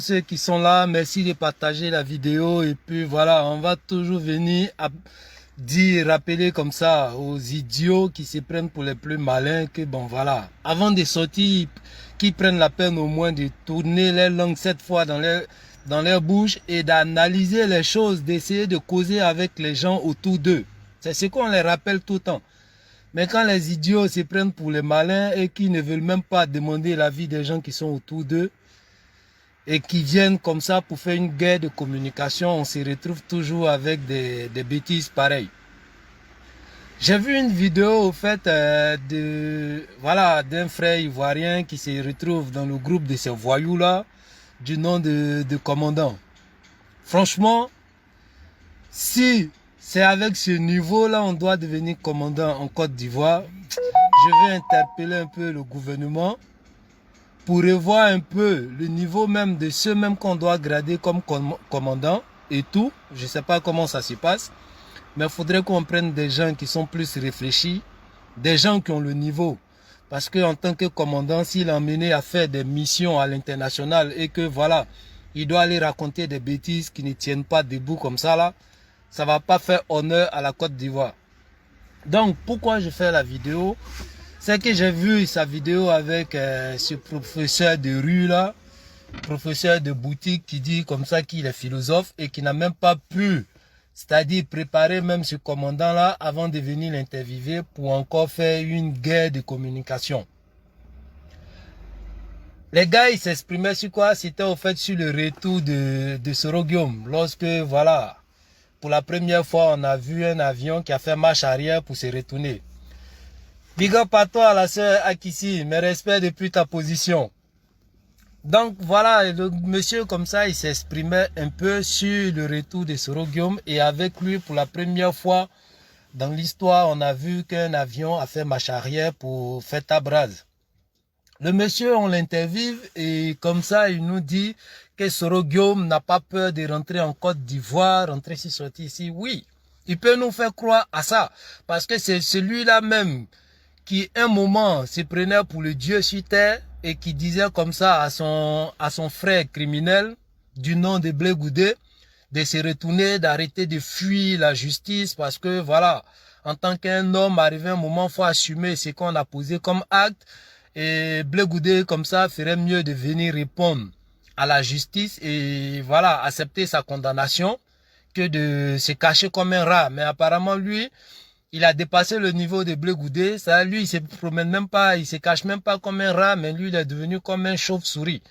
Ceux qui sont là, merci de partager la vidéo et puis voilà, on va toujours venir rappeler comme ça aux idiots qui se prennent pour les plus malins que bon voilà, avant de sortir, qu'ils prennent la peine au moins de tourner les langues 7 fois dans leur bouche et d'analyser les choses, d'essayer de causer avec les gens autour d'eux. C'est ce qu'on les rappelle tout le temps. Mais quand les idiots se prennent pour les malins et qui ne veulent même pas demander l'avis des gens qui sont autour d'eux, et qui viennent comme ça pour faire une guerre de communication, on se retrouve toujours avec des bêtises pareilles. J'ai vu une vidéo au fait d'un frère ivoirien qui se retrouve dans le groupe de ces voyous-là du nom de commandant. Franchement, si c'est avec ce niveau-là on doit devenir commandant en Côte d'Ivoire, je vais interpeller un peu le gouvernement pour revoir un peu le niveau même de ceux même qu'on doit grader comme commandant et tout. Je ne sais pas comment ça se passe, mais il faudrait qu'on prenne des gens qui sont plus réfléchis, des gens qui ont le niveau. Parce qu'en tant que commandant, s'il est emmené à faire des missions à l'international et que voilà, il doit aller raconter des bêtises qui ne tiennent pas debout comme ça là, ça ne va pas faire honneur à la Côte d'Ivoire. Donc pourquoi je fais la vidéo? C'est que j'ai vu sa vidéo avec ce professeur de rue là, professeur de boutique qui dit comme ça qu'il est philosophe et qui n'a même pas pu, c'est-à-dire préparer même ce commandant là avant de venir l'interviewer pour encore faire une guerre de communication. Les gars, ils s'exprimaient sur quoi? C'était au fait sur le retour de Soro Guillaume. Lorsque, voilà, pour la première fois, on a vu un avion qui a fait marche arrière pour se retourner. Big up à toi, la sœur Akissi, mes respects depuis ta position. Donc voilà, le monsieur comme ça, il s'exprimait un peu sur le retour de Soro Guillaume et avec lui, pour la première fois dans l'histoire, on a vu qu'un avion a fait marche arrière pour faire table rase. Le monsieur, on l'interviewe et comme ça, il nous dit que Soro Guillaume n'a pas peur de rentrer en Côte d'Ivoire, rentrer ici, sortir ici. Oui, il peut nous faire croire à ça parce que c'est celui-là même qui un moment se prenait pour le Dieu sur terre et qui disait comme ça à son frère criminel du nom de Blé Goudé de se retourner, d'arrêter de fuir la justice parce que voilà, en tant qu'un homme, arrivé un moment, il faut assumer ce qu'on a posé comme acte et Blé Goudé comme ça ferait mieux de venir répondre à la justice et voilà, accepter sa condamnation que de se cacher comme un rat. Mais apparemment lui, il a dépassé le niveau de Blé Goudé. Ça, lui, il se promène même pas, il se cache même pas comme un rat, mais lui, il est devenu comme un chauve-souris.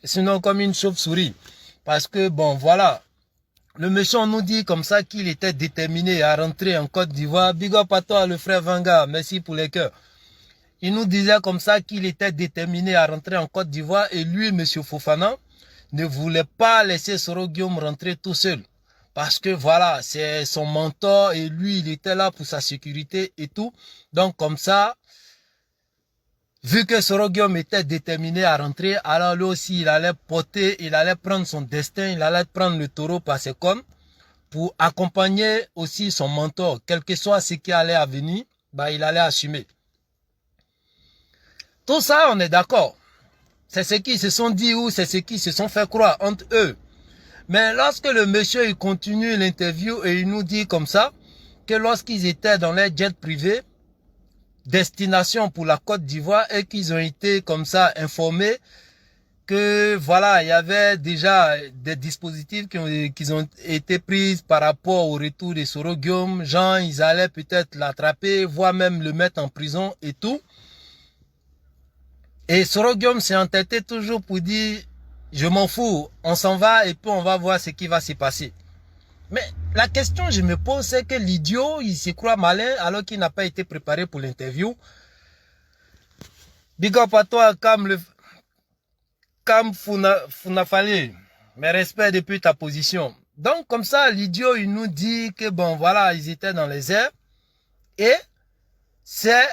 Sinon, comme une chauve-souris. Parce que, bon, voilà. Le méchant nous dit comme ça qu'il était déterminé à rentrer en Côte d'Ivoire. Big up à toi, le frère Vanga. Merci pour les cœurs. Il nous disait comme ça qu'il était déterminé à rentrer en Côte d'Ivoire et lui, monsieur Fofana, ne voulait pas laisser Soro Guillaume rentrer tout seul. Parce que voilà, c'est son mentor et lui, il était là pour sa sécurité et tout. Donc comme ça, vu que Soro Guillaume était déterminé à rentrer, alors lui aussi, il allait porter, il allait prendre son destin, il allait prendre le taureau par ses cornes pour accompagner aussi son mentor. Quel que soit ce qui allait à venir, bah, il allait assumer. Tout ça, on est d'accord. C'est ce qu'ils se sont dit ou c'est ce qu'ils se sont fait croire entre eux. Mais lorsque le monsieur il continue l'interview et il nous dit comme ça, que lorsqu'ils étaient dans leur jet privé, destination pour la Côte d'Ivoire et qu'ils ont été comme ça informés que voilà, il y avait déjà des dispositifs qui ont été pris par rapport au retour de Soro Guillaume. Genre, ils allaient peut-être l'attraper, voire même le mettre en prison et tout. Et Soro Guillaume s'est entêté toujours pour dire, je m'en fous, on s'en va et puis on va voir ce qui va se passer. Mais la question que je me pose, c'est que l'idiot, il se croit malin alors qu'il n'a pas été préparé pour l'interview. Big up à toi, Kam Funafale. Mes respects depuis ta position. Donc comme ça, l'idiot, il nous dit que bon, voilà, ils étaient dans les airs. Et c'est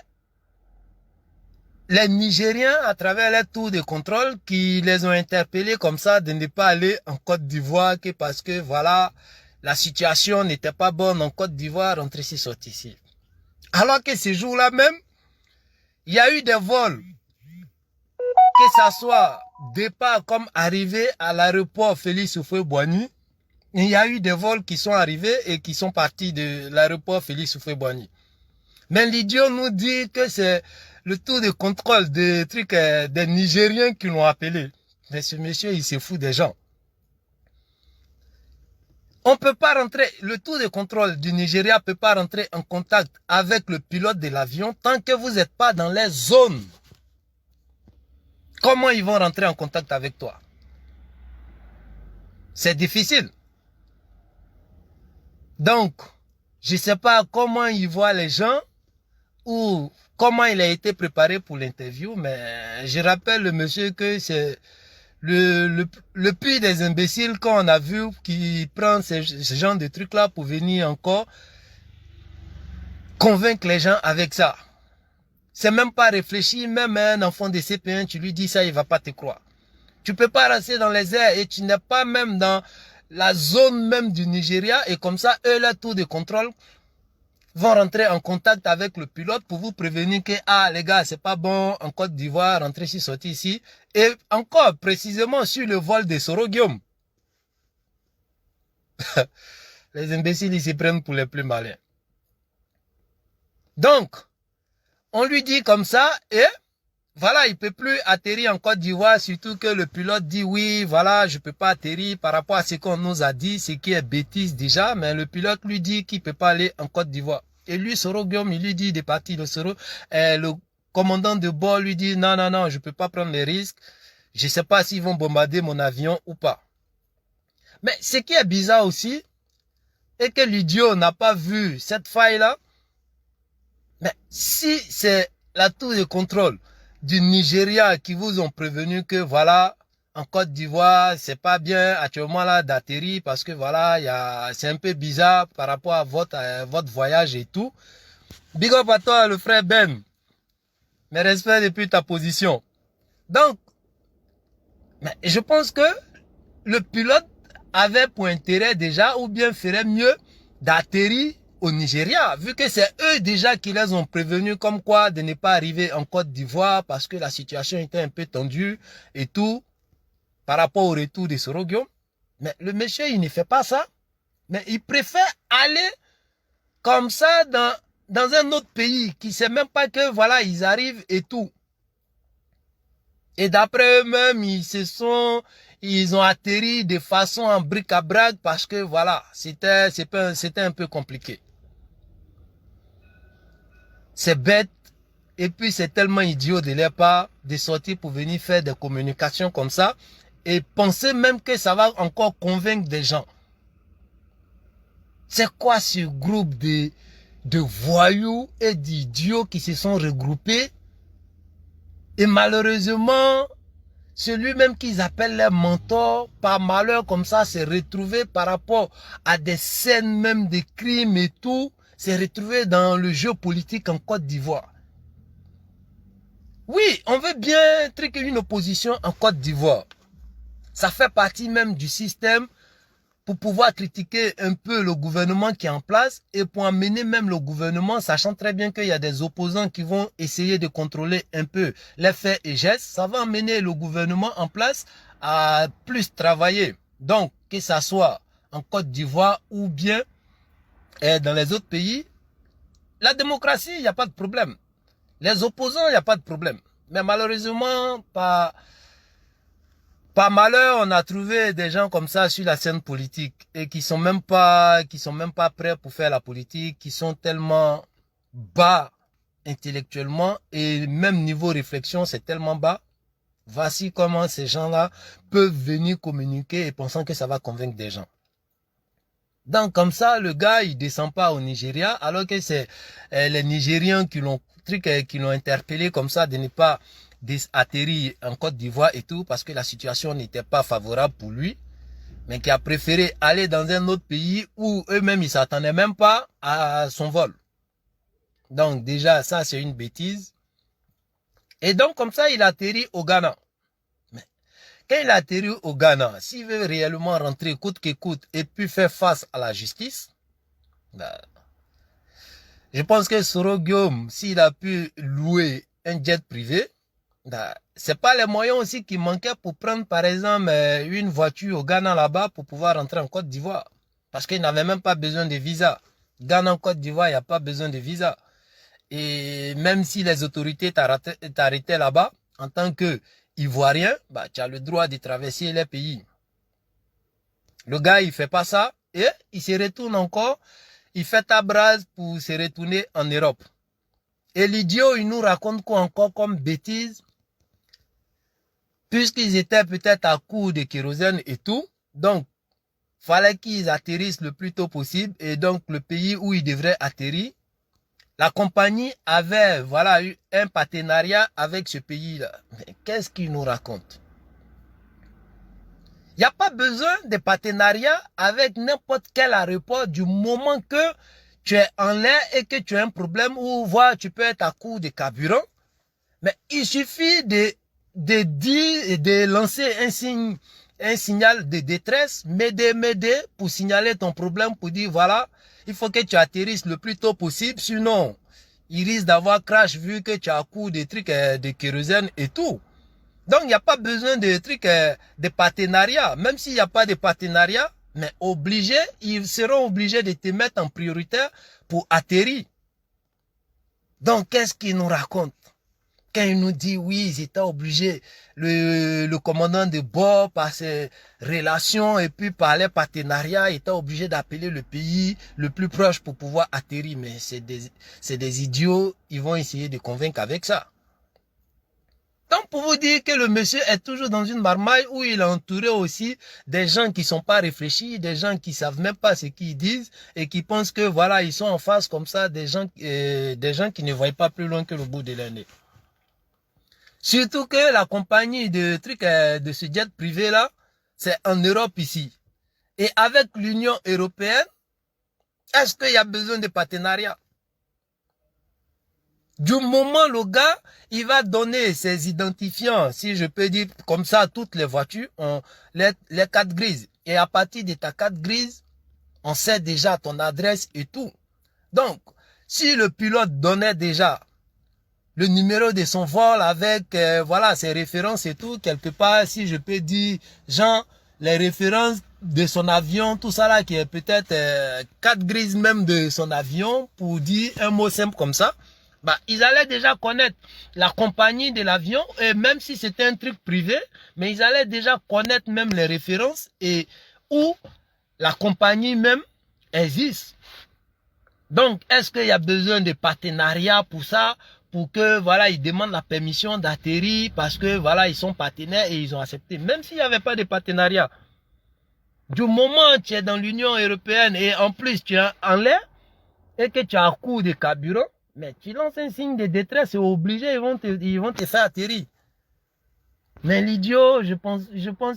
les Nigériens, à travers les tours de contrôle, qui les ont interpellés comme ça de ne pas aller en Côte d'Ivoire que parce que voilà, la situation n'était pas bonne en Côte d'Ivoire, rentrer ici, sortir ici. Alors que ce jour-là même, il y a eu des vols, que ça soit départ comme arrivée à l'aéroport Félix Houphouët-Boigny, il y a eu des vols qui sont arrivés et qui sont partis de l'aéroport Félix Houphouët-Boigny. Mais l'idiot nous dit que c'est le tour de contrôle des trucs des Nigériens qui l'ont appelé. Mais ce monsieur, il se fout des gens. On peut pas rentrer, le tour de contrôle du Nigeria peut pas rentrer en contact avec le pilote de l'avion tant que vous n'êtes pas dans les zones. Comment ils vont rentrer en contact avec toi? C'est difficile. Donc, je ne sais pas comment il voit les gens ou comment il a été préparé pour l'interview, mais je rappelle le monsieur que c'est le pire des imbéciles qu'on a vu qui prend ce genre de trucs-là pour venir encore convaincre les gens avec ça. C'est même pas réfléchi, même un enfant de CP1, tu lui dis ça, il va pas te croire. Tu peux pas rester dans les airs et tu n'es pas même dans la zone même du Nigeria et comme ça, eux, là, tour de contrôle, vont rentrer en contact avec le pilote pour vous prévenir que, ah, les gars, c'est pas bon en Côte d'Ivoire, rentrer ici, sortir ici. Et encore, précisément, sur le vol de Soro-Guillaume. Les imbéciles, ils s'y prennent pour les plus malins. Donc, on lui dit comme ça et voilà, il peut plus atterrir en Côte d'Ivoire, surtout que le pilote dit oui, voilà, je peux pas atterrir par rapport à ce qu'on nous a dit, ce qui est bêtise déjà, mais le pilote lui dit qu'il peut pas aller en Côte d'Ivoire. Et lui, Soro-Guillaume, il lui dit de partir, le commandant de bord lui dit non, non, non, je peux pas prendre les risques, je sais pas s'ils vont bombarder mon avion ou pas. Mais ce qui est bizarre aussi, est que l'idiot n'a pas vu cette faille-là. Mais si c'est la tour de contrôle du Nigeria qui vous ont prévenu que voilà, en Côte d'Ivoire, c'est pas bien actuellement là d'atterrir parce que voilà, c'est un peu bizarre par rapport à votre voyage et tout. Big up à toi, le frère Ben. Mes respects depuis ta position. Donc, mais je pense que le pilote avait pour intérêt déjà ou bien ferait mieux d'atterrir au Nigeria, vu que c'est eux déjà qui les ont prévenus comme quoi de ne pas arriver en Côte d'Ivoire parce que la situation était un peu tendue et tout par rapport au retour de Soro-Guillaume. Mais le monsieur, il ne fait pas ça. Mais il préfère aller comme ça dans un autre pays qui ne sait même pas que voilà, ils arrivent et tout. Et d'après eux-mêmes, ils ont atterri de façon en bric-à-brac parce que voilà, c'était un peu compliqué. C'est bête et puis c'est tellement idiot de leur part de sortir pour venir faire des communications comme ça et penser même que ça va encore convaincre des gens. C'est quoi ce groupe de voyous et d'idiots qui se sont regroupés et malheureusement, celui-même qu'ils appellent leur mentor, par malheur comme ça, s'est retrouvé par rapport à des scènes même de crimes et tout, s'est retrouvé dans le jeu politique en Côte d'Ivoire. Oui, on veut bien truquer une opposition en Côte d'Ivoire. Ça fait partie même du système pour pouvoir critiquer un peu le gouvernement qui est en place et pour amener même le gouvernement, sachant très bien qu'il y a des opposants qui vont essayer de contrôler un peu les faits et gestes, ça va amener le gouvernement en place à plus travailler. Donc, que ça soit en Côte d'Ivoire ou bien dans les autres pays, la démocratie, il n'y a pas de problème. Les opposants, il n'y a pas de problème. Mais malheureusement, par malheur, on a trouvé des gens comme ça sur la scène politique et qui sont même pas prêts pour faire la politique, qui sont tellement bas intellectuellement et même niveau réflexion, c'est tellement bas. Voici comment ces gens-là peuvent venir communiquer et pensant que ça va convaincre des gens. Donc comme ça, le gars, il descend pas au Nigeria, alors que c'est les Nigériens qui l'ont interpellé comme ça de ne pas atterrir en Côte d'Ivoire et tout, parce que la situation n'était pas favorable pour lui, mais qui a préféré aller dans un autre pays où eux-mêmes, ils s'attendaient même pas à son vol. Donc déjà, ça, c'est une bêtise. Et donc, comme ça, il atterrit au Ghana. Mais quand il atterrit au Ghana, s'il veut réellement rentrer coûte que coûte et puis faire face à la justice, je pense que Soro-Guillaume, s'il a pu louer un jet privé, c'est pas les moyens aussi qui manquaient pour prendre, par exemple, une voiture au Ghana là-bas pour pouvoir rentrer en Côte d'Ivoire. Parce qu'ils n'avaient même pas besoin de visa. Ghana en Côte d'Ivoire, il n'y a pas besoin de visa. Et même si les autorités t'arrêtaient là-bas, en tant que Ivoirien, bah, tu as le droit de traverser les pays. Le gars, il fait pas ça et il se retourne encore. Il fait ta brase pour se retourner en Europe. Et l'idiot, il nous raconte quoi encore comme bêtise? Puisqu'ils étaient peut-être à court de kérosène et tout, donc, fallait qu'ils atterrissent le plus tôt possible. Et donc, le pays où ils devraient atterrir, la compagnie avait, voilà, eu un partenariat avec ce pays-là. Mais qu'est-ce qu'il nous raconte? Il n'y a pas besoin de partenariat avec n'importe quel aéroport du moment que tu es en l'air et que tu as un problème ou voire tu peux être à court de carburant. Mais il suffit de dire, de lancer un signal de détresse, m'aider pour signaler ton problème, pour dire voilà, il faut que tu atterrisses le plus tôt possible, sinon il risque d'avoir crash vu que tu as à court de trucs de kérosène et tout. Donc, il n'y a pas besoin de trucs, de partenariat. Même s'il n'y a pas de partenariat, mais obligé, ils seront obligés de te mettre en prioritaire pour atterrir. Donc, qu'est-ce qu'il nous raconte? Quand il nous dit, oui, ils étaient obligés, le commandant de bord, par ses relations et puis par les partenariats, était obligé d'appeler le pays le plus proche pour pouvoir atterrir. Mais c'est des idiots, ils vont essayer de convaincre avec ça. Donc, pour vous dire que le monsieur est toujours dans une marmaille où il est entouré aussi des gens qui sont pas réfléchis, des gens qui savent même pas ce qu'ils disent et qui pensent que voilà, ils sont en face comme ça, des gens qui ne voient pas plus loin que le bout de leur nez. Surtout que la compagnie de trucs de ce jet privé là, c'est en Europe ici. Et avec l'Union européenne, est-ce qu'il y a besoin de partenariat? Du moment le gars, il va donner ses identifiants, si je peux dire comme ça, toutes les voitures ont les cartes grises. Et à partir de ta carte grise, on sait déjà ton adresse et tout. Donc, si le pilote donnait déjà le numéro de son vol avec voilà ses références et tout, quelque part, si je peux dire, genre, les références de son avion, tout ça là, qui est peut-être carte grise même de son avion, pour dire un mot simple comme ça, bah, ils allaient déjà connaître la compagnie de l'avion, et même si c'était un truc privé, mais ils allaient déjà connaître même les références et où la compagnie même existe. Donc, est-ce qu'il y a besoin de partenariat pour ça, pour que, voilà, ils demandent la permission d'atterrir parce que, voilà, ils sont partenaires et ils ont accepté. Même s'il n'y avait pas de partenariat, du moment où tu es dans l'Union européenne et en plus tu es en l'air et que tu as un cours de carburant, mais tu lances un signe de détresse, c'est obligé, ils vont te faire atterrir. Mais l'idiot, je pense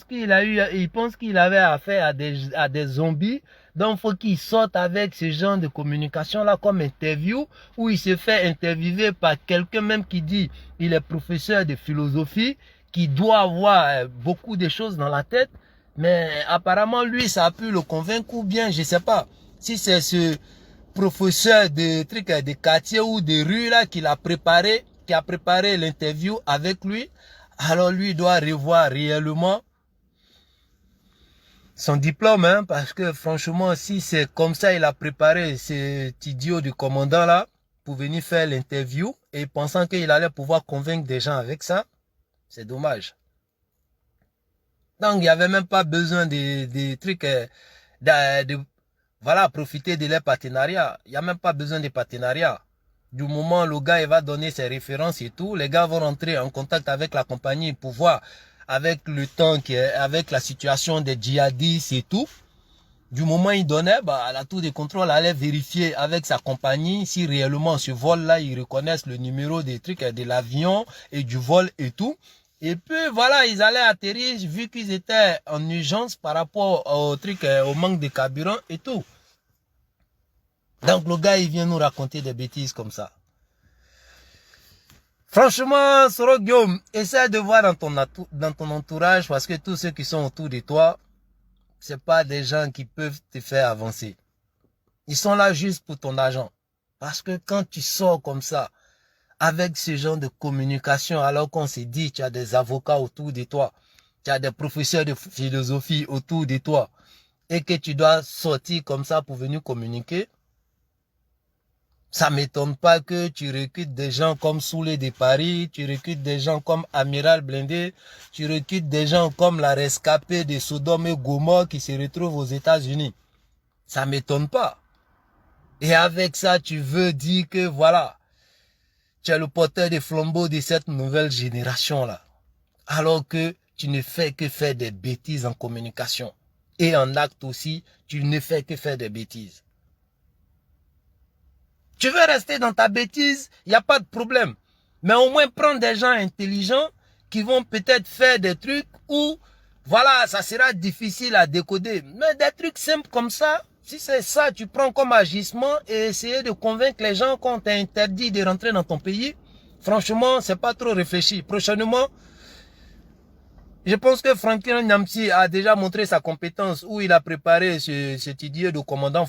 qu'il pense qu'il avait affaire à des zombies. Donc, il faut qu'il sorte avec ce genre de communication-là comme interview, où il se fait interviewer par quelqu'un même qui dit, il est professeur de philosophie, qui doit avoir beaucoup de choses dans la tête. Mais apparemment, lui, ça a pu le convaincre ou bien, je sais pas, si c'est ce professeur de trucs de quartier ou de rue là qui a préparé l'interview avec lui, alors lui doit revoir réellement son diplôme, hein, parce que franchement, si c'est comme ça, il a préparé cet idiot du commandant là pour venir faire l'interview et pensant qu'il allait pouvoir convaincre des gens avec ça, c'est dommage. Donc, il n'y avait même pas besoin de trucs, voilà, profiter de leur partenariat. Il n'y a même pas besoin de partenariat. Du moment où le gars il va donner ses références et tout, les gars vont rentrer en contact avec la compagnie pour voir avec le temps, avec la situation des djihadistes et tout. Du moment où il donnait, bah, la tour de contrôle allait vérifier avec sa compagnie si réellement ce vol-là, ils reconnaissent le numéro des trucs de l'avion et du vol et tout. Et puis voilà, ils allaient atterrir vu qu'ils étaient en urgence par rapport au truc, au manque de carburant et tout. Donc le gars, il vient nous raconter des bêtises comme ça. Franchement, Soro Guillaume, essaie de voir dans ton entourage parce que tous ceux qui sont autour de toi, c'est pas des gens qui peuvent te faire avancer. Ils sont là juste pour ton argent. Parce que quand tu sors comme ça, avec ce genre de communication alors qu'on s'est dit tu as des avocats autour de toi, tu as des professeurs de philosophie autour de toi et que tu dois sortir comme ça pour venir communiquer? Ça ne m'étonne pas que tu recrutes des gens comme Soulé de Paris, tu recrutes des gens comme Amiral Blindé, tu recrutes des gens comme la rescapée de Sodome et Gomorrhe qui se retrouvent aux États-Unis. Ça ne m'étonne pas. Et avec ça, tu veux dire que voilà, tu es le porteur des flambeaux de cette nouvelle génération-là. Alors que tu ne fais que faire des bêtises en communication. Et en acte aussi, tu ne fais que faire des bêtises. Tu veux rester dans ta bêtise, il n'y a pas de problème. Mais au moins prends des gens intelligents qui vont peut-être faire des trucs où, voilà, ça sera difficile à décoder. Mais des trucs simples comme ça, si c'est ça, tu prends comme agissement et essayer de convaincre les gens qu'on t'a interdit de rentrer dans ton pays, franchement, c'est pas trop réfléchi. Prochainement, je pense que Franklin Nyamsi a déjà montré sa compétence où il a préparé cette idée de commandant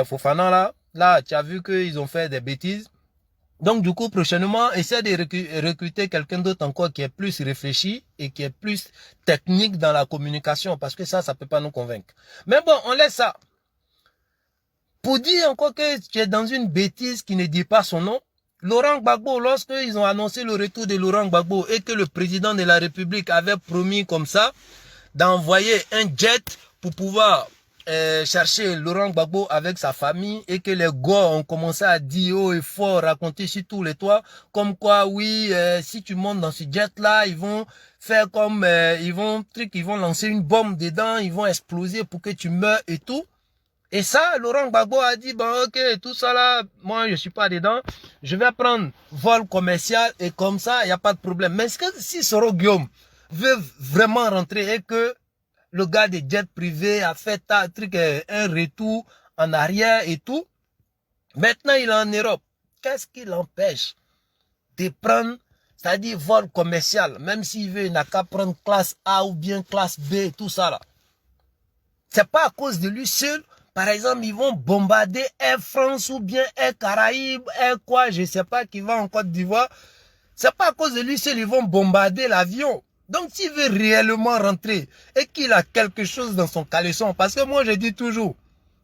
Fofana là. Là, tu as vu qu'ils ont fait des bêtises. Donc, du coup, prochainement, essaie de recruter quelqu'un d'autre encore qui est plus réfléchi et qui est plus technique dans la communication parce que ça peut pas nous convaincre. Mais bon, on laisse ça. Pour dire encore que tu es dans une bêtise qui ne dit pas son nom, Laurent Gbagbo, lorsqu'ils ont annoncé le retour de Laurent Gbagbo et que le président de la République avait promis comme ça d'envoyer un jet pour pouvoir chercher Laurent Gbagbo avec sa famille et que les gars ont commencé à dire haut et fort, raconter sur tous les toits, comme quoi oui, si tu montes dans ce jet-là, ils vont faire comme, ils vont lancer une bombe dedans, ils vont exploser pour que tu meurs et tout. Et ça, Laurent Gbagbo a dit, bon ok, tout ça là, moi je suis pas dedans, je vais prendre vol commercial et comme ça, il n'y a pas de problème. Mais est-ce que si Soro Guillaume veut vraiment rentrer et que le gars des jets privés a fait un retour en arrière et tout, maintenant il est en Europe, qu'est-ce qui l'empêche de prendre, c'est-à-dire vol commercial, même s'il veut, il n'a qu'à prendre classe A ou bien classe B, tout ça là. C'est pas à cause de lui seul. Par exemple, ils vont bombarder Air France ou bien Air Caraïbes, Air quoi, je sais pas, qui va en Côte d'Ivoire. C'est pas à cause de lui seul, ils vont bombarder l'avion. Donc, s'il veut réellement rentrer et qu'il a quelque chose dans son caleçon, parce que moi, je dis toujours,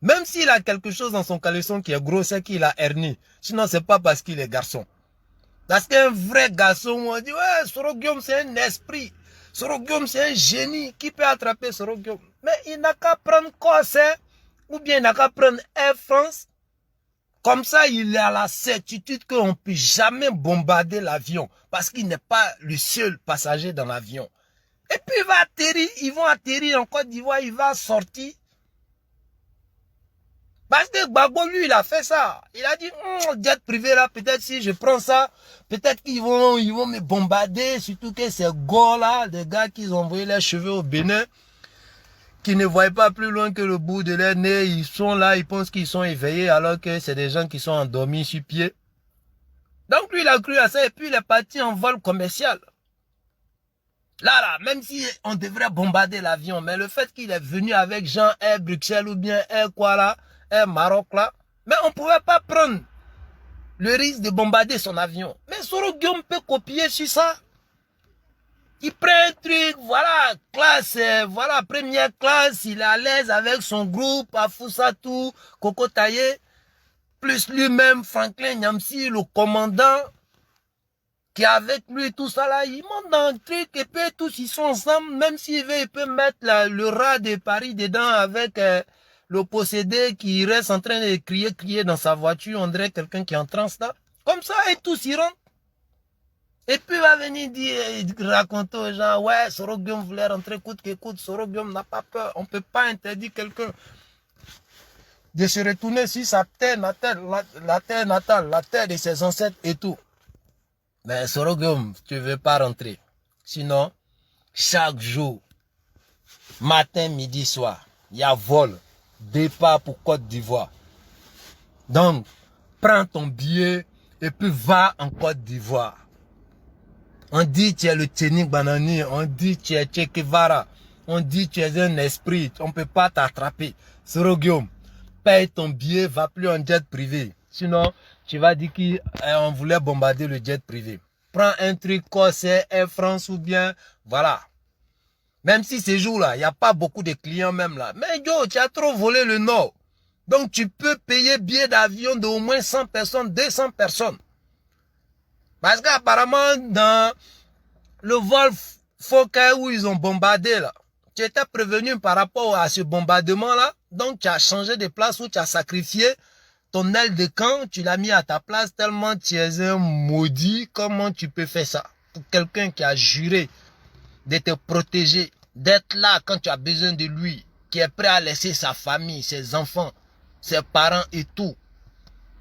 même s'il a quelque chose dans son caleçon qui est gros, c'est qu'il a hernie. Sinon, c'est pas parce qu'il est garçon. Parce qu'un vrai garçon, on dit, ouais, Soro Guillaume, c'est un esprit. Soro Guillaume, c'est un génie. Qui peut attraper Soro Guillaume? Mais il n'a qu'à prendre Corsair, ou bien il n'a qu'à prendre Air France. Comme ça, il a la certitude qu'on ne peut jamais bombarder l'avion. Parce qu'il n'est pas le seul passager dans l'avion. Et puis il va atterrir, ils vont atterrir en Côte d'Ivoire, il va sortir. Parce que Gbagbo, lui, il a fait ça. Il a dit, jet privé là, peut-être si je prends ça, peut-être qu'ils vont me bombarder. Surtout que ces gars-là, des gars qui ont envoyé leurs cheveux au Bénin, qui ne voient pas plus loin que le bout de leur nez, ils sont là, ils pensent qu'ils sont éveillés, alors que c'est des gens qui sont endormis sur pied. Donc lui, il a cru à ça, et puis il est parti en vol commercial. Là, même si on devrait bombarder l'avion, mais le fait qu'il est venu avec Jean Air Bruxelles ou bien Air quoi là, Air Maroc là, mais on ne pouvait pas prendre le risque de bombarder son avion. Mais Soro Guillaume peut copier sur ça. Il prend un truc, voilà, classe, voilà, première classe, il est à l'aise avec son groupe, Afousatou, Koko Taye, plus lui-même, Franklin Nyamsi, le commandant, qui est avec lui, tout ça là, il monte dans un truc, et puis tous ils sont ensemble, même s'il veut, il peut mettre le rat de Paris dedans avec le possédé qui reste en train de crier dans sa voiture, on dirait quelqu'un qui est en transe là. Comme ça, et tous ils rentrent. Et puis il va venir dire, raconter aux gens, ouais, Soro Guillaume voulait rentrer coûte que coûte, Soro Guillaume n'a pas peur. On ne peut pas interdire quelqu'un de se retourner sur sa terre natale, la terre natale, la terre de ses ancêtres et tout. Mais Soro Guillaume, tu ne veux pas rentrer. Sinon, chaque jour, matin, midi, soir, il y a vol, départ pour Côte d'Ivoire. Donc, prends ton billet et puis va en Côte d'Ivoire. On dit tu es le Tchénik Banani, on dit tu es Che Guevara, on dit tu es un esprit, on ne peut pas t'attraper. Soro Guillaume, paye ton billet, va plus en jet privé. Sinon, tu vas dire qu'on voulait bombarder le jet privé. Prends un truc Corsair, Air France ou bien, voilà. Même si ces jours-là, il n'y a pas beaucoup de clients même là. Mais yo, tu as trop volé le Nord. Donc tu peux payer billet d'avion d'au moins 100 personnes, 200 personnes. Parce qu'apparemment, dans le vol Fokker où ils ont bombardé là, tu étais prévenu par rapport à ce bombardement-là. Donc tu as changé de place où tu as sacrifié ton aile de camp, tu l'as mis à ta place tellement tu es un maudit. Comment tu peux faire ça? Pour quelqu'un qui a juré de te protéger, d'être là quand tu as besoin de lui, qui est prêt à laisser sa famille, ses enfants, ses parents et tout,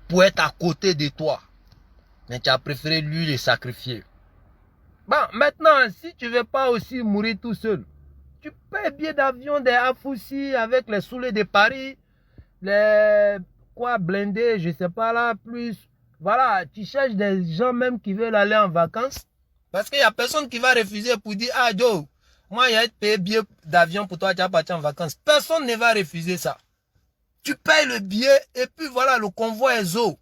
pour être à côté de toi. Mais tu as préféré lui le sacrifier. Bon, maintenant, si tu ne veux pas aussi mourir tout seul, tu payes billet d'avion des Afoussi avec les soulets de Paris, les blindés, je sais pas là, plus. Voilà, tu cherches des gens même qui veulent aller en vacances. Parce qu'il n'y a personne qui va refuser pour dire, ah Joe, moi il y a payé billet d'avion pour toi, tu vas partir en vacances. Personne ne va refuser ça. Tu payes le billet et puis voilà, le convoi est zo.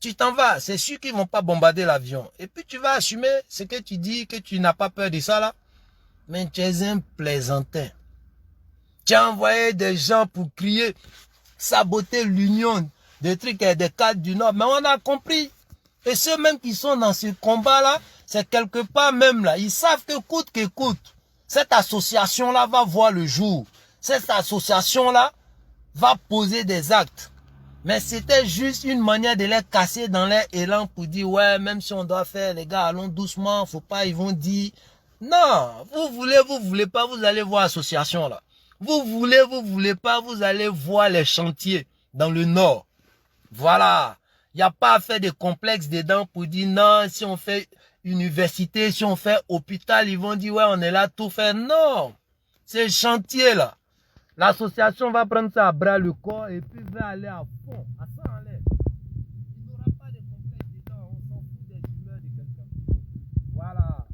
Tu t'en vas, c'est sûr qu'ils ne vont pas bombarder l'avion. Et puis tu vas assumer ce que tu dis, que tu n'as pas peur de ça là. Mais tu es un plaisantin. Tu as envoyé des gens pour crier, saboter l'union des trucs et des cadres du Nord. Mais on a compris. Et ceux même qui sont dans ce combat-là, c'est quelque part même là. Ils savent que coûte que coûte, cette association-là va voir le jour. Cette association-là va poser des actes. Mais c'était juste une manière de les casser dans leur élan pour dire, ouais, même si on doit faire, les gars, allons doucement, faut pas, ils vont dire, non, vous voulez pas, vous allez voir l'association là. Vous voulez pas, vous allez voir les chantiers dans le Nord. Voilà. Il n'y a pas à faire de complexe dedans pour dire, non, si on fait université, si on fait hôpital, ils vont dire, ouais, on est là tout faire. Non. C'est le chantier là. L'association va prendre ça à bras le corps et puis va aller à fond, à ça en l'air. Il n'y aura pas de complexe dedans, on s'en fout des humeurs de quelqu'un. Voilà.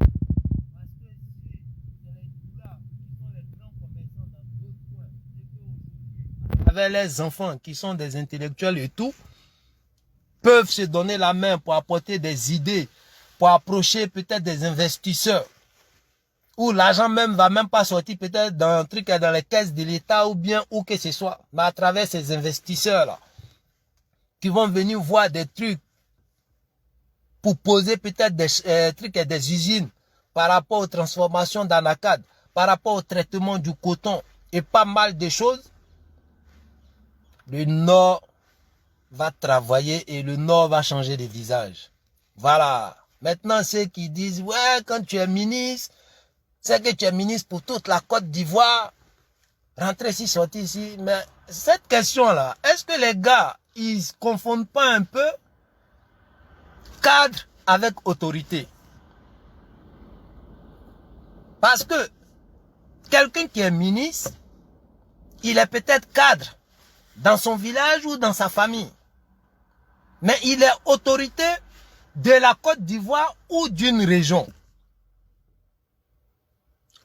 Parce que si c'est les douleurs qui sont les grands commerçants dans d'autres coins, et qu'aujourd'hui, avec les enfants qui sont des intellectuels et tout, peuvent se donner la main pour apporter des idées, pour approcher peut-être des investisseurs, où l'argent même va même pas sortir peut-être dans un truc dans les caisses de l'État ou bien où que ce soit, mais à travers ces investisseurs-là, qui vont venir voir des trucs pour poser peut-être des trucs et des usines par rapport aux transformations d'Anacad, par rapport au traitement du coton et pas mal de choses. Le Nord va travailler et le Nord va changer de visage. Voilà. Maintenant, ceux qui disent, ouais, quand tu es ministre, c'est que tu es ministre pour toute la Côte d'Ivoire. Rentrer ici, sortir ici. Mais cette question-là, est-ce que les gars, ils ne confondent pas un peu cadre avec autorité? Parce que quelqu'un qui est ministre, il est peut-être cadre dans son village ou dans sa famille. Mais il est autorité de la Côte d'Ivoire ou d'une région.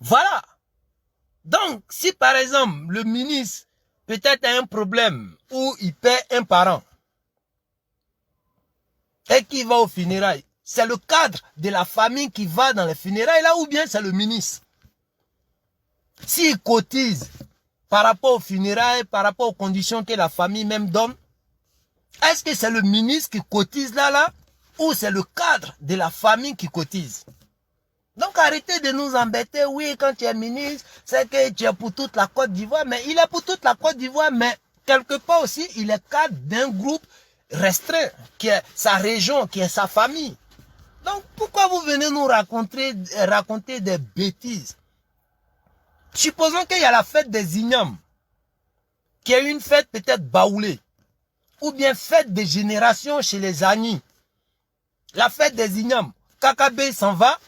Voilà. Donc, si par exemple, le ministre peut-être a un problème où il perd un parent et qu'il va aux funérailles, c'est le cadre de la famille qui va dans les funérailles là ou bien c'est le ministre. S'il cotise par rapport aux funérailles, par rapport aux conditions que la famille même donne, est-ce que c'est le ministre qui cotise là ou c'est le cadre de la famille qui cotise? Donc arrêtez de nous embêter. Oui, quand tu es ministre, c'est que tu es pour toute la Côte d'Ivoire. Mais il est pour toute la Côte d'Ivoire, mais quelque part aussi, il est cadre d'un groupe restreint, qui est sa région, qui est sa famille. Donc pourquoi vous venez nous raconter des bêtises? Supposons qu'il y a la fête des Ignames, qui est une fête peut-être baoulée, ou bien fête des générations chez les Agnis. La fête des Ignames, Kakabe s'en va,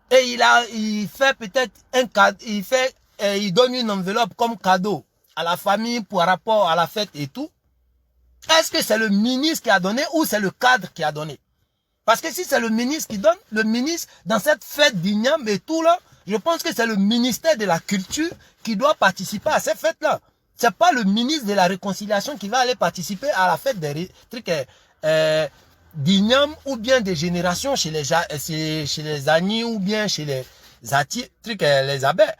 et il fait peut-être un cadeau, il donne une enveloppe comme cadeau à la famille par rapport à la fête et tout. Est-ce que c'est le ministre qui a donné ou c'est le cadre qui a donné? Parce que si c'est le ministre qui donne, le ministre, dans cette fête d'Ignam et tout là, je pense que c'est le ministère de la Culture qui doit participer à ces fêtes-là. C'est pas le ministre de la Réconciliation qui va aller participer à la fête des trucs d'Ignam ou bien des générations chez les Agnis ou bien chez les les Abers.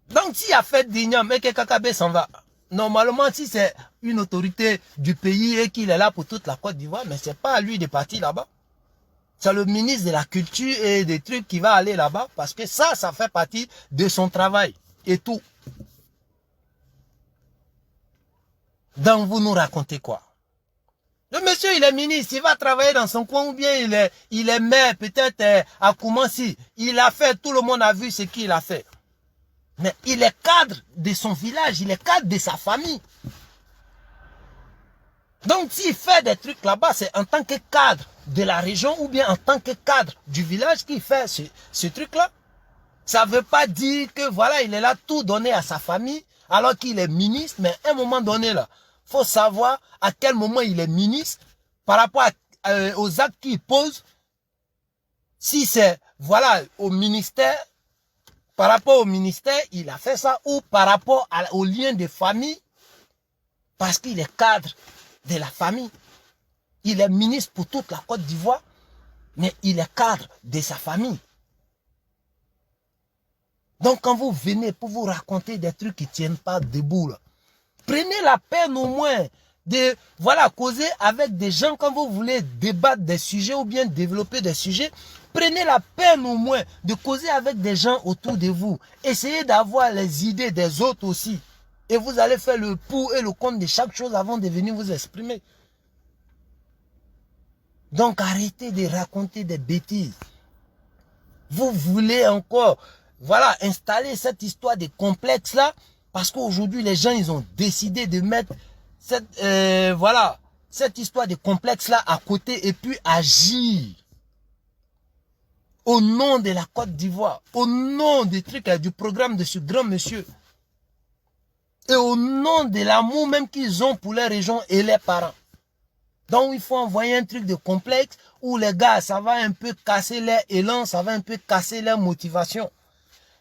Donc, s'il y a fête d'Ignam et que Kakabe s'en va, normalement, si c'est une autorité du pays et qu'il est là pour toute la Côte d'Ivoire, mais c'est pas à lui de partir là-bas. C'est le ministre de la Culture et des trucs qui va aller là-bas parce que ça fait partie de son travail et tout. Donc, vous nous racontez quoi? Le monsieur, il est ministre, il va travailler dans son coin ou bien il est maire, peut-être à Koumassi. Il a fait, tout le monde a vu ce qu'il a fait. Mais il est cadre de son village, il est cadre de sa famille. Donc s'il fait des trucs là-bas, c'est en tant que cadre de la région ou bien en tant que cadre du village qu'il fait ce truc-là. Ça ne veut pas dire que voilà, il est là tout donné à sa famille alors qu'il est ministre, mais à un moment donné là, faut savoir à quel moment il est ministre par rapport aux actes qu'il pose. Si c'est, voilà, au ministère, par rapport au ministère, il a fait ça, ou par rapport au lien de famille, parce qu'il est cadre de la famille. Il est ministre pour toute la Côte d'Ivoire, mais il est cadre de sa famille. Donc quand vous venez pour vous raconter des trucs qui ne tiennent pas debout, là, prenez la peine au moins de, voilà, causer avec des gens quand vous voulez débattre des sujets ou bien développer des sujets. Prenez la peine au moins de causer avec des gens autour de vous. Essayez d'avoir les idées des autres aussi. Et vous allez faire le pour et le contre de chaque chose avant de venir vous exprimer. Donc arrêtez de raconter des bêtises. Vous voulez encore, voilà, installer cette histoire de complexe là, parce qu'aujourd'hui les gens ils ont décidé de mettre cette, voilà, cette histoire de complexe là à côté et puis agir. Au nom de la Côte d'Ivoire, au nom des trucs, du programme de ce grand monsieur, et au nom de l'amour même qu'ils ont pour les régions et les parents. Donc il faut envoyer un truc de complexe où les gars, ça va un peu casser leur élan, ça va un peu casser leur motivation.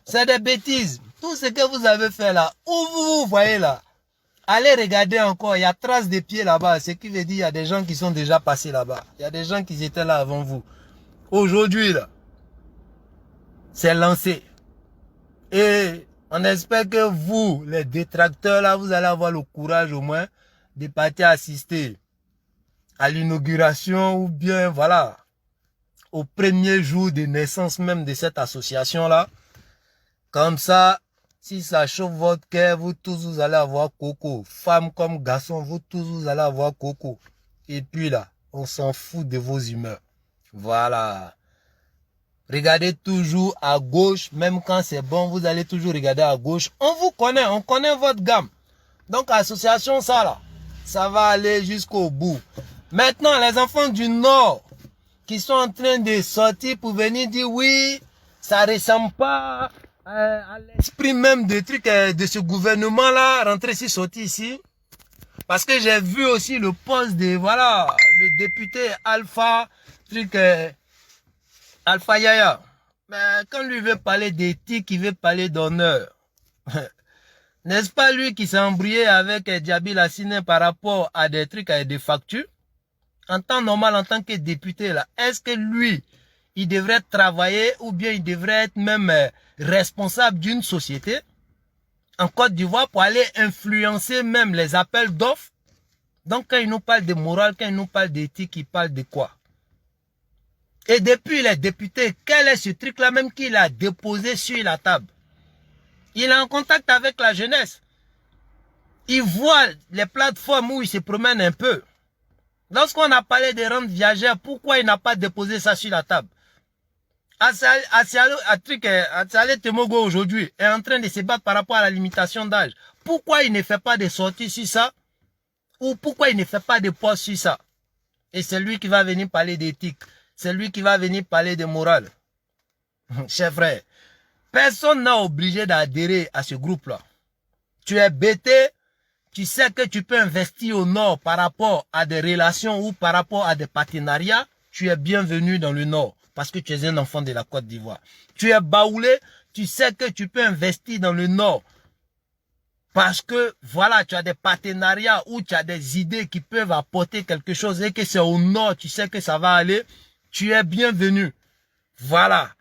C'est des bêtises. Tout ce que vous avez fait là, où vous voyez là, allez regarder encore, il y a traces de pieds là-bas, ce qui veut dire qu'il y a des gens qui sont déjà passés là-bas. Il y a des gens qui étaient là avant vous. Aujourd'hui là, c'est lancé. Et on espère que vous, les détracteurs là, vous allez avoir le courage au moins de partir assister à l'inauguration ou bien voilà, au premier jour de naissance même de cette association là. Comme ça, si ça chauffe votre cœur, vous tous vous allez avoir coco. Femmes comme garçons, vous tous vous allez avoir coco. Et puis là, on s'en fout de vos humeurs. Voilà. Regardez toujours à gauche, même quand c'est bon, vous allez toujours regarder à gauche. On vous connaît, on connaît votre gamme. Donc, association, ça là, ça va aller jusqu'au bout. Maintenant, les enfants du Nord qui sont en train de sortir pour venir dire oui, ça ne ressemble pas à l'esprit même de truc de ce gouvernement-là, rentrer ici, sortir ici. Parce que j'ai vu aussi le poste de, voilà, le député Alpha, truc... Alpha Yaya, mais quand lui veut parler d'éthique, il veut parler d'honneur. N'est-ce pas lui qui s'est embrouillé avec Djabil Assine par rapport à des trucs, à des factures? En temps normal, en tant que député, là, est-ce que lui, il devrait travailler ou bien il devrait être même responsable d'une société en Côte d'Ivoire pour aller influencer même les appels d'offres? Donc quand il nous parle de morale, quand il nous parle d'éthique, il parle de quoi? Et depuis les députés, quel est ce truc-là même qu'il a déposé sur la table? Il est en contact avec la jeunesse. Il voit les plateformes où il se promène un peu. Lorsqu'on a parlé des rentes viagères, pourquoi il n'a pas déposé ça sur la table? Atsalé Temogo aujourd'hui est en train de se battre par rapport à la limitation d'âge. Pourquoi il ne fait pas de sorties sur ça? Ou pourquoi il ne fait pas de posts sur ça? Et c'est lui qui va venir parler d'éthique. C'est lui qui va venir parler de morale. Cher frère, personne n'a obligé d'adhérer à ce groupe-là. Tu es bêté, tu sais que tu peux investir au Nord par rapport à des relations ou par rapport à des partenariats. Tu es bienvenu dans le Nord parce que tu es un enfant de la Côte d'Ivoire. Tu es baoulé, tu sais que tu peux investir dans le Nord. Parce que, voilà, tu as des partenariats ou tu as des idées qui peuvent apporter quelque chose et que c'est au Nord, tu sais que ça va aller, tu es bienvenu. Voilà.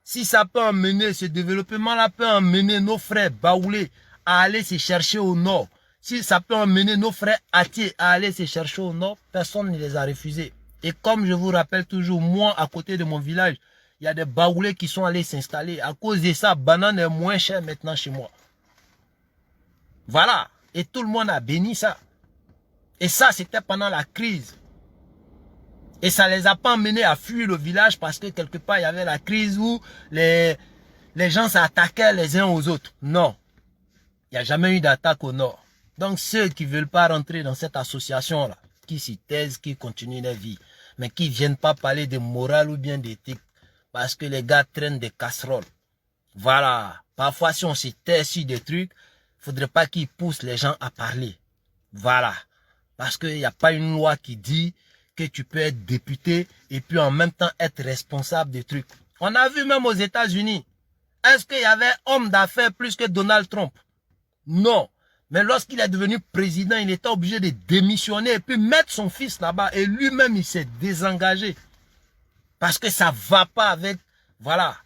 Si ça peut emmener, ce développement-là peut emmener nos frères baoulés à aller se chercher au Nord. Si ça peut emmener nos frères Atié à aller se chercher au Nord, personne ne les a refusés. Et comme je vous rappelle toujours, moi, à côté de mon village, il y a des baoulés qui sont allés s'installer. À cause de ça, banane est moins chère maintenant chez moi. Voilà. Et tout le monde a béni ça. Et ça, c'était pendant la crise. Et ça ne les a pas emmenés à fuir le village parce que quelque part, il y avait la crise où les gens s'attaquaient les uns aux autres. Non. Il n'y a jamais eu d'attaque au Nord. Donc, ceux qui ne veulent pas rentrer dans cette association-là, qui s'y taisent, qui continuent leur vie, mais qui ne viennent pas parler de morale ou bien d'éthique, parce que les gars traînent des casseroles. Voilà. Parfois, si on s'y tait sur des trucs, il ne faudrait pas qu'ils poussent les gens à parler. Voilà. Parce qu'il n'y a pas une loi qui dit que tu peux être député et puis en même temps être responsable des trucs. On a vu même aux États-Unis. Est-ce qu'il y avait homme d'affaires plus que Donald Trump? Non. Mais lorsqu'il est devenu président, il était obligé de démissionner et puis mettre son fils là-bas. Et lui-même, il s'est désengagé. Parce que ça ne va pas avec, voilà,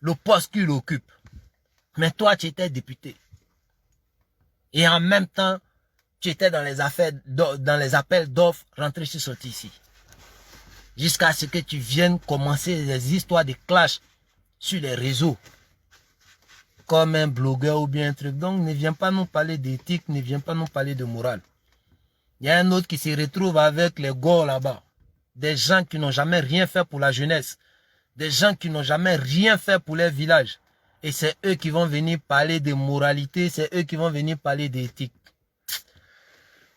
le poste qu'il occupe. Mais toi, tu étais député. Et en même temps, tu étais dans les affaires, dans les appels d'offres, rentrer sur sortir ici. Jusqu'à ce que tu viennes commencer les histoires de clash sur les réseaux. Comme un blogueur ou bien un truc. Donc, ne viens pas nous parler d'éthique, ne viens pas nous parler de morale. Il y a un autre qui se retrouve avec les gars là-bas. Des gens qui n'ont jamais rien fait pour la jeunesse. Des gens qui n'ont jamais rien fait pour les villages. Et c'est eux qui vont venir parler de moralité, c'est eux qui vont venir parler d'éthique.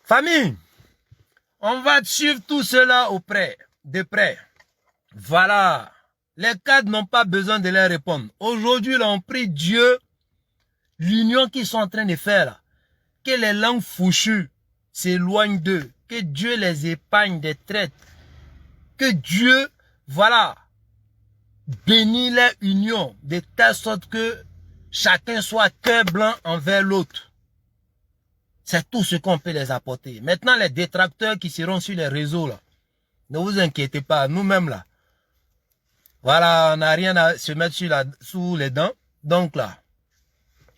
Famille, on va suivre tout cela de près. Voilà. Les cadres n'ont pas besoin de leur répondre. Aujourd'hui, là, on prie Dieu, l'union qu'ils sont en train de faire, là, que les langues fouchues s'éloignent d'eux, que Dieu les épargne des traites, que Dieu, voilà, bénit leur union de telle sorte que chacun soit cœur blanc envers l'autre. C'est tout ce qu'on peut les apporter. Maintenant, les détracteurs qui seront sur les réseaux, là, ne vous inquiétez pas, nous-mêmes, là, voilà, on n'a rien à se mettre sous les dents. Donc, là,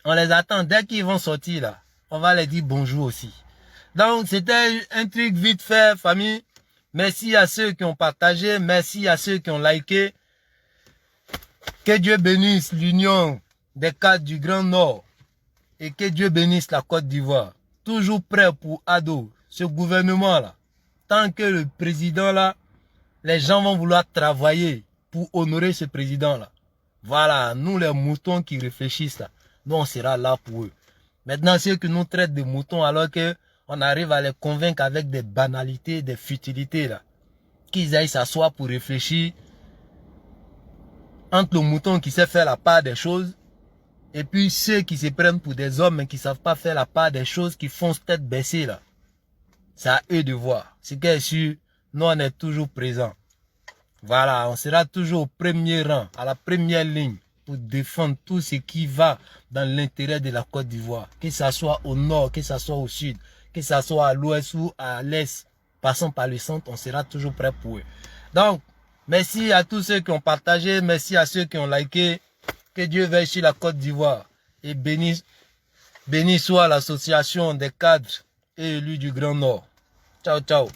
on les attend. Dès qu'ils vont sortir, là, on va les dire bonjour aussi. Donc, c'était un truc vite fait, famille. Merci à ceux qui ont partagé. Merci à ceux qui ont liké. Que Dieu bénisse l'union des cadres du Grand Nord. Et que Dieu bénisse la Côte d'Ivoire. Toujours prêt pour ado, ce gouvernement-là. Tant que le président là, les gens vont vouloir travailler pour honorer ce président-là. Voilà, nous les moutons qui réfléchissent là, nous on sera là pour eux. Maintenant, ceux qui nous traitent de moutons alors que on arrive à les convaincre avec des banalités, des futilités là, qu'ils aillent s'asseoir pour réfléchir entre le mouton qui sait faire la part des choses et puis ceux qui se prennent pour des hommes mais qui ne savent pas faire la part des choses, qui font tête baissée là. C'est à eux de voir. Ce qui est sûr, nous on est toujours présents. Voilà, on sera toujours au premier rang, à la première ligne pour défendre tout ce qui va dans l'intérêt de la Côte d'Ivoire. Que ce soit au nord, que ce soit au sud, que ce soit à l'ouest ou à l'est, passant par le centre, on sera toujours prêt pour eux. Donc, merci à tous ceux qui ont partagé, merci à ceux qui ont liké. Que Dieu veille sur la Côte d'Ivoire et béni soit l'association des cadres et élus du Grand Nord. Ciao, ciao.